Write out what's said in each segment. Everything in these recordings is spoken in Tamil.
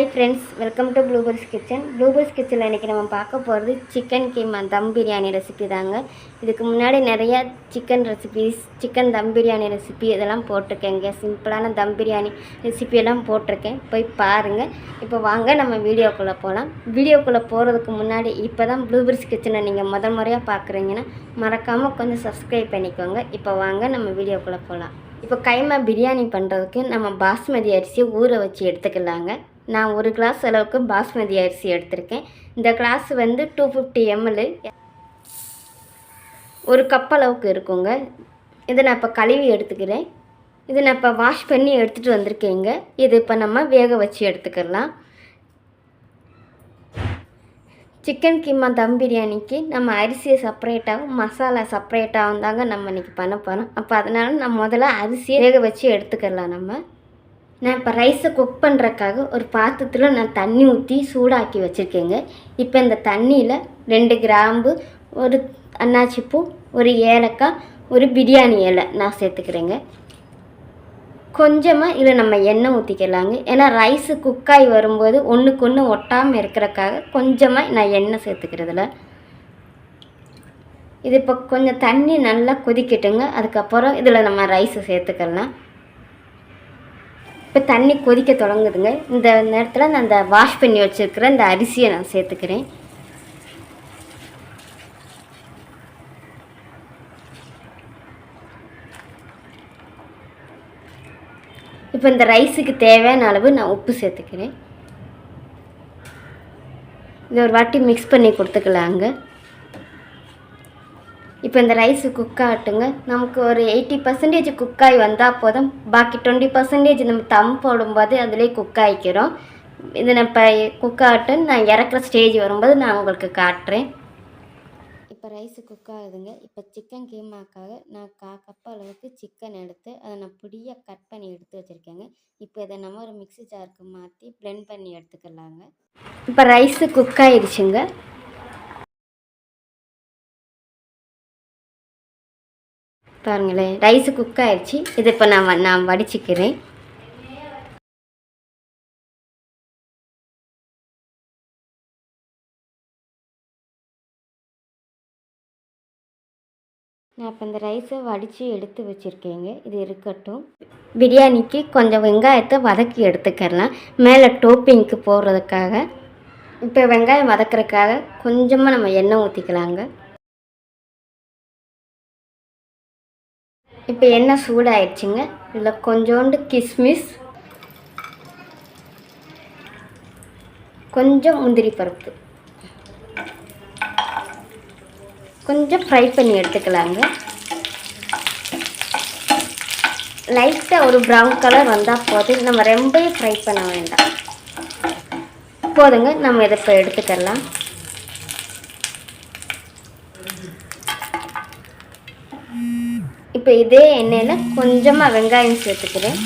Hi friends, welcome to bloopers kitchen. Bloopers கிச்சனில் இன்றைக்கி நம்ம பார்க்க போகிறது சிக்கன் கீமா தம் பிரியாணி ரெசிபி தாங்க. இதுக்கு முன்னாடி நிறையா சிக்கன் ரெசிபிஸ், சிக்கன் தம் பிரியாணி ரெசிபி இதெல்லாம் போட்டிருக்கேங்க. சிம்பிளான தம் பிரியாணி ரெசிபியெல்லாம் போட்டிருக்கேன், போய் பாருங்கள். இப்போ வாங்க நம்ம வீடியோக்குள்ளே போகலாம். வீடியோக்குள்ளே போகிறதுக்கு முன்னாடி இப்போ தான் ப்ளூபர்ஸ் கிச்சனை நீங்கள் முதல் முறையாக பார்க்குறீங்கன்னா மறக்காமல் கொஞ்சம் சப்ஸ்கிரைப் பண்ணிக்கோங்க. இப்போ வாங்க நம்ம வீடியோக்குள்ளே போகலாம். இப்போ கைமா பிரியாணி பண்ணுறதுக்கு நம்ம பாஸ்மதி அரிசியை ஊற வச்சு எடுத்துக்கலாங்க. நான் 1 கிளாஸ் அளவுக்கு பாஸ்மதி அரிசி எடுத்திருக்கேன். இந்த கிளாஸ் வந்து 250 ml, 1 கப் அளவுக்கு இருக்குங்க. இதை நான் இப்போ கழுவி எடுத்துக்கிறேன். இதை நான் இப்போ வாஷ் பண்ணி எடுத்துகிட்டு வந்திருக்கேங்க. இது இப்போ நம்ம வேக வச்சு எடுத்துக்கலாம். சிக்கன் கீமா தம் பிரியாணிக்கு நம்ம அரிசியை செப்பரேட்டாகவும் மசாலா செப்பரேட்டாகவும் தாங்க நம்ம இன்றைக்கி பண்ண போகிறோம். அப்போ அதனால் நம்ம முதல்ல அரிசியை வேக வச்சு எடுத்துக்கலாம். நான் இப்போ ரைஸை குக் பண்ணுறதுக்காக ஒரு பாத்திரத்தில் நான் தண்ணி ஊற்றி சூடாக்கி வச்சுருக்கேங்க. இப்போ இந்த தண்ணியில் 2 கிராம்பு, 1 அன்னாச்சிப்பூ, 1 ஏலக்காய், 1 பிரியாணி இலை நான் சேர்த்துக்கிறேங்க. கொஞ்சமாக இதில் நம்ம எண்ணெய் ஊற்றிக்கலாங்க. ஏன்னா ரைஸு குக்காகி வரும்போது ஒன்றுக்கு ஒன்று ஒட்டாமல் இருக்கிறக்காக கொஞ்சமாக நான் எண்ணெய் சேர்த்துக்கிறதுல. இது இப்போ கொஞ்சம் தண்ணி நல்லா கொதிக்கட்டுங்க. அதுக்கப்புறம் இதில் நம்ம ரைஸை சேர்த்துக்கலாம். இப்போ தண்ணி கொதிக்க தொடங்குதுங்க. இந்த நேரத்தில் நான் இந்த வாஷ் பண்ணி வச்சுருக்கிற இந்த அரிசியை நான் சேர்த்துக்கிறேன். இப்போ இந்த ரைஸுக்கு தேவையான அளவு நான் உப்பு சேர்த்துக்கிறேன். இதை ஒரு வாட்டி மிக்ஸ் பண்ணி கொடுத்துக்கலாங்க. இப்போ இந்த ரைஸு குக் ஆகட்டுங்க. நமக்கு ஒரு 80% குக்காகி வந்தால் போதும். பாக்கி 20% நம்ம தம் போடும்போது அதிலே குக் ஆகிக்கிறோம். இது நான் இப்போ குக் ஆகட்டுன்னு நான் இறக்குற ஸ்டேஜ் வரும்போது நான் உங்களுக்கு காட்டுறேன். இப்போ ரைஸு குக் ஆகுதுங்க. இப்போ சிக்கன் கீமாக்காக நான் 1/4 கப் அளவுக்கு சிக்கன் எடுத்து அதை நான் பொடியாக கட் பண்ணி எடுத்து வச்சுருக்கேங்க. இப்போ இதை நம்ம ஒரு மிக்ஸி ஜாருக்கு மாற்றி பிளெண்ட் பண்ணி எடுத்துக்கலாங்க. இப்போ ரைஸு குக் ஆகிடுச்சுங்க. பாருங்களேன், ரைஸு குக் ஆகிடுச்சு. இது இப்போ நான் வடிச்சிக்கிறேன். நான் இப்போ இந்த ரைஸை வடித்து எடுத்து வச்சுருக்கேங்க. இது இருக்கட்டும். பிரியாணிக்கு கொஞ்சம் வெங்காயத்தை வதக்கி எடுத்துக்கலாம், மேலே டோப்பிங்க்கு போடுறதுக்காக. இப்போ வெங்காயம் வதக்கிறதுக்காக கொஞ்சமாக நம்ம எண்ணெய் ஊற்றிக்கலாங்க. இப்போ எண்ணெய் சூடாயிடுச்சுங்க. இதில் கொஞ்சோண்டு கிஸ்மிஸ், கொஞ்சம் முந்திரி பருப்பு கொஞ்சம் ஃப்ரை பண்ணி எடுத்துக்கலாங்க. லைட்டாக ஒரு ப்ரௌன் கலர் வந்தால் போதும். நம்ம ரொம்ப ஃப்ரை பண்ண வேண்டாம், போதுங்க. நம்ம இதை இப்போ எடுத்துக்கலாம். இப்போ இதே எண்ணெயில் கொஞ்சமாக வெங்காயம் சேர்த்துக்கிறேன்.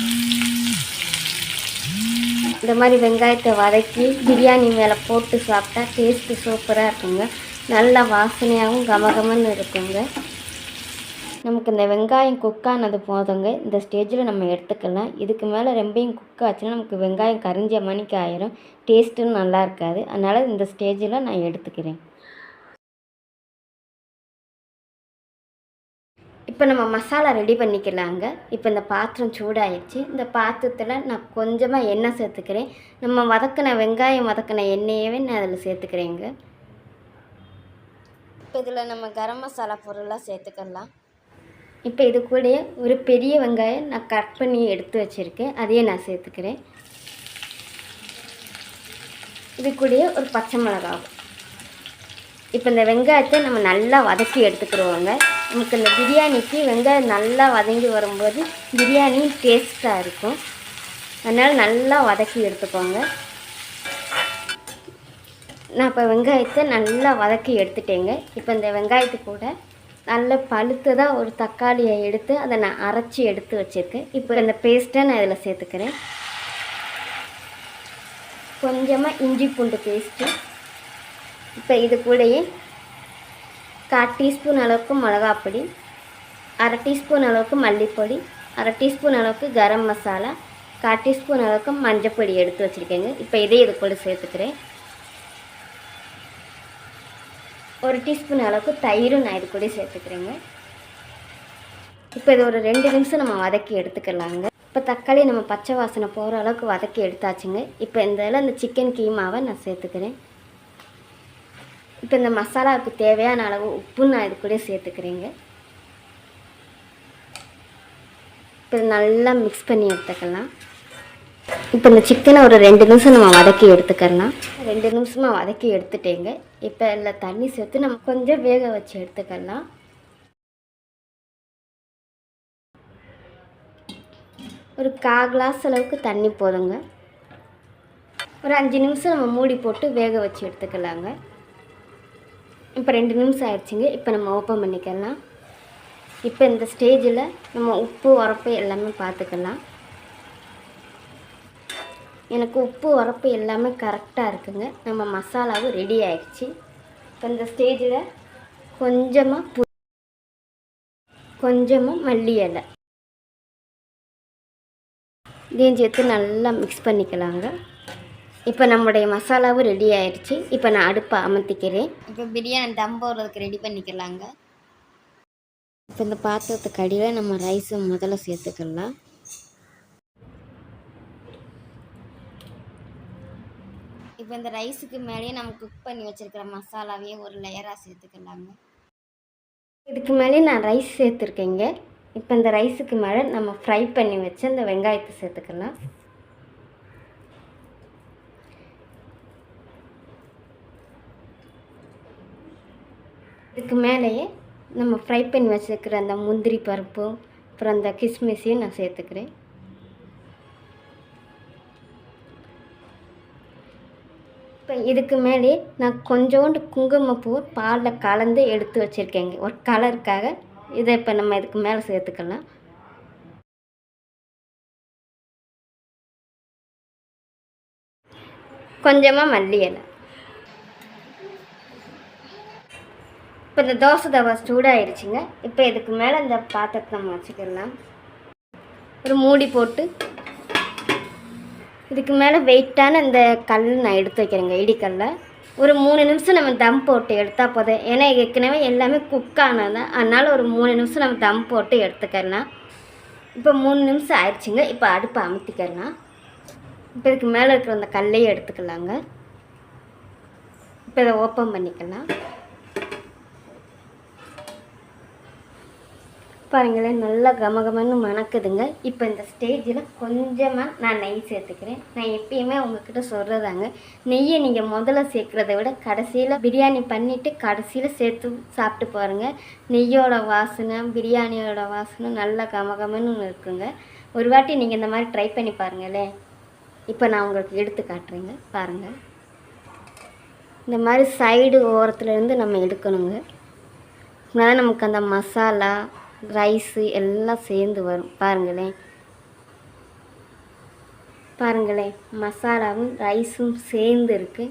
இந்த மாதிரி வெங்காயத்தை வதக்கி பிரியாணி மேலே போட்டு சாப்பிட்டா டேஸ்ட்டு சூப்பராக இருக்குங்க. நல்லா வாசனையாகவும் கமகமன்னு இருக்குங்க. நமக்கு இந்த வெங்காயம் குக்கானது போதுங்க. இந்த ஸ்டேஜில் நம்ம எடுத்துக்கலாம். இதுக்கு மேலே ரொம்பவும் குக் ஆச்சுன்னா நமக்கு வெங்காயம் கரிஞ்ச மணிக்கு ஆயிரும், டேஸ்ட்டும் நல்லா இருக்காது. அதனால் இந்த ஸ்டேஜில் நான் எடுத்துக்கிறேன். இப்போ நம்ம மசாலா ரெடி பண்ணிக்கலாங்க. இப்போ இந்த பாத்திரம் சூடாகிடுச்சு. இந்த பாத்திரத்தில் நான் கொஞ்சமாக எண்ணெய் சேர்த்துக்கிறேன். நம்ம வெங்காயம் வதக்கின எண்ணெயவே நான் அதில் சேர்த்துக்கிறேங்க. இப்போ இதில் நம்ம கரம் மசாலா பொருளாக சேர்த்துக்கலாம். இப்போ இது கூட ஒரு பெரிய வெங்காயம் நான் கட் பண்ணி எடுத்து வச்சுருக்கேன், அதையே நான் சேர்த்துக்கிறேன். இது கூட ஒரு பச்சை மிளகாய். இப்போ இந்த வெங்காயத்தை நம்ம நல்லா வதக்கி எடுத்துக்கிடுவோங்க. நமக்கு இந்த பிரியாணிக்கு வெங்காயம் நல்லா வதங்கி வரும்போது பிரியாணி டேஸ்ட்டாக இருக்கும். அதனால் நல்லா வதக்கி எடுத்துக்கோங்க. நான் இப்போ வெங்காயத்தை நல்லா வதக்கி எடுத்துட்டேங்க. இப்போ இந்த வெங்காயத்து கூட நல்ல பழுத்ததாக ஒரு தக்காளியை எடுத்து அதை நான் அரைச்சி எடுத்து வச்சுருக்கேன். இப்போ இந்த பேஸ்ட்டை நான் இதில் சேர்த்துக்கிறேன். கொஞ்சமாக இஞ்சி பூண்டு பேஸ்ட்டு. இப்போ இது கூடயே 1/4 டீஸ்பூன் அளவுக்கு மிளகாப்பொடி, 1/2 டீஸ்பூன் அளவுக்கு மல்லிப்பொடி, 1/2 டீஸ்பூன் அளவுக்கு கரம் மசாலா, 1/4 டீஸ்பூன் அளவுக்கு மஞ்சப்பொடி எடுத்து வச்சுருக்கேங்க. இப்போ இதையும் இது கூட சேர்த்துக்கிறேன். 1 டீஸ்பூன் அளவுக்கு தயிரும் நான் இது கூட சேர்த்துக்கிறேங்க. இப்போ இது ஒரு 2 நிமிஷம் நம்ம வதக்கி எடுத்துக்கலாங்க. இப்போ தக்காளி நம்ம பச்சை வாசனை போகிற அளவுக்கு வதக்கி எடுத்தாச்சுங்க. இப்போ இந்த இதில் இந்த சிக்கன் கீமாவை நான் சேர்த்துக்கிறேன். இப்போ இந்த மசாலாவுக்கு தேவையான அளவு உப்பு நான் இது கூட சேர்த்துக்கிறேங்க. இப்போ நல்லா மிக்ஸ் பண்ணி எடுத்துக்கலாம். இப்போ இந்த சிக்கனை ஒரு 2 நிமிஷம் நம்ம வதக்கி எடுத்துக்கலாம். 2 நிமிஷமாக வதக்கி எடுத்துட்டேங்க. இப்போ இதில் தண்ணி சேர்த்து நம்ம கொஞ்சம் வேக வச்சு எடுத்துக்கலாம். ஒரு 1/4 கிளாஸ் அளவுக்கு தண்ணி போதுங்க. ஒரு 5 நிமிஷம் நம்ம மூடி போட்டு வேக வச்சு எடுத்துக்கலாங்க. இப்போ 2 நிமிஷம் ஆயிடுச்சுங்க. இப்போ நம்ம ஓப்பன் பண்ணிக்கலாம். இப்போ இந்த ஸ்டேஜில் நம்ம உப்பு உரப்பு எல்லாமே பார்த்துக்கலாம். எனக்கு உப்பு உரப்பு எல்லாமே கரெக்டாக இருக்குங்க. நம்ம மசாலாவும் ரெடி ஆயிடுச்சு. இப்போ இந்த ஸ்டேஜில் கொஞ்சமாக மல்லி இலை இதையும் சேர்த்து நல்லா மிக்ஸ் பண்ணிக்கலாங்க. இப்போ நம்முடைய மசாலாவும் ரெடி ஆயிடுச்சு. இப்போ நான் அடுப்பை அமர்த்திக்கிறேன். இப்போ பிரியாணி தம் போடுறதுக்கு ரெடி பண்ணிக்கலாங்க. இப்போ இந்த பாத்திரத்துக்கு அடியில் நம்ம ரைஸை முதல்ல சேர்த்துக்கலாம். இப்போ இந்த ரைஸுக்கு மேலேயே நம்ம குக் பண்ணி வச்சுருக்கிற மசாலாவையே ஒரு லேயராக சேர்த்துக்கலாங்க. இதுக்கு மேலே நான் ரைஸ் சேர்த்துருக்கேங்க. இப்போ இந்த ரைஸுக்கு மேலே நம்ம ஃப்ரை பண்ணி வச்சு அந்த வெங்காயத்தை சேர்த்துக்கலாம். இதுக்கு மேலேயே நம்ம ஃப்ரை பண்ணி வச்சுருக்கிற அந்த முந்திரி பருப்பு அப்புறம் அந்த கிஸ்மிஸையும் நான் சேர்த்துக்கிறேன். இப்போ இதுக்கு மேலே நான் கொஞ்சோண்டு குங்குமப்பூ பாலில் கலந்து எடுத்து வச்சுருக்கேங்க ஒரு கலருக்காக. இதை இப்போ நம்ம இதுக்கு மேலே சேர்த்துக்கலாம். கொஞ்சமாக மல்லி இலை. இப்போ இந்த தோசை தவா சூடாகிடுச்சுங்க. இப்போ இதுக்கு மேலே இந்த பாத்திரத்தை நம்ம வச்சுக்கலாம். ஒரு மூடி போட்டு இதுக்கு மேலே வெயிட்டான இந்த கல் நான் எடுத்து வைக்கிறேங்க, இடிக்கல்ல. ஒரு 3 நிமிஷம் நம்ம தம் போட்டு எடுத்தால் போதும். ஏன்னா ஏற்கனவே எல்லாமே குக் ஆனது, அதனால் ஒரு 3 நிமிஷம் நம்ம தம் போட்டு எடுத்துக்கலாம். இப்போ 3 நிமிஷம் ஆயிடுச்சுங்க. இப்போ அடுப்பை அமுத்திக்கலாம். இப்போ இதுக்கு மேலே இருக்கிற அந்த கல்லையும் எடுத்துக்கலாங்க. இப்போ இதை ஓப்பன் பண்ணிக்கலாம். பாருங்களேன், நல்லா கமகமன்னு மணக்குதுங்க. இப்போ இந்த ஸ்டேஜில் கொஞ்சமாக நான் நெய் சேர்த்துக்கிறேன். நான் எப்பயுமே உங்ககிட்ட சொல்கிறதாங்க, நெய்யை நீங்கள் முதல்ல சேர்க்குறத விட கடைசியில் பிரியாணி பண்ணிவிட்டு கடைசியில் சேர்த்து சாப்பிட்டு பாருங்கள். நெய்யோட வாசனை, பிரியாணியோட வாசனை நல்லா கமகமன்னு இருக்குங்க. ஒரு வாட்டி நீங்கள் இந்த மாதிரி ட்ரை பண்ணி பாருங்களேன். இப்போ நான் உங்களுக்கு எடுத்து காட்டுறேங்க, பாருங்கள். இந்த மாதிரி சைடு ஓரத்துலேருந்து நம்ம எடுக்கணுங்க. அதனால் நமக்கு அந்த மசாலா ரைஸு எல்லாம் சேர்ந்து வரும். பாருங்களேன் மசாலாவும் ரைஸும் சேர்ந்து இருக்குது.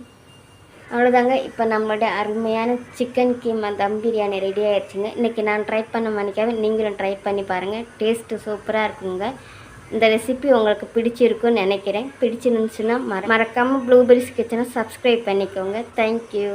அவ்வளோதாங்க. இப்போ நம்மளுடைய அருமையான சிக்கன் கீமா தம் பிரியாணி ரெடி ஆகிடுச்சுங்க. இன்றைக்கி நான் ட்ரை பண்ண மணிக்காக நீங்களும் ட்ரை பண்ணி பாருங்கள். டேஸ்ட்டு சூப்பராக இருக்குங்க. இந்த ரெசிபி உங்களுக்கு பிடிச்சிருக்குன்னு நினைக்கிறேன். பிடிச்சிருந்துச்சுன்னா மறக்காமல் ப்ளூபெரிஸ் கிச்சனை சப்ஸ்கிரைப் பண்ணிக்கோங்க. தேங்க்யூ.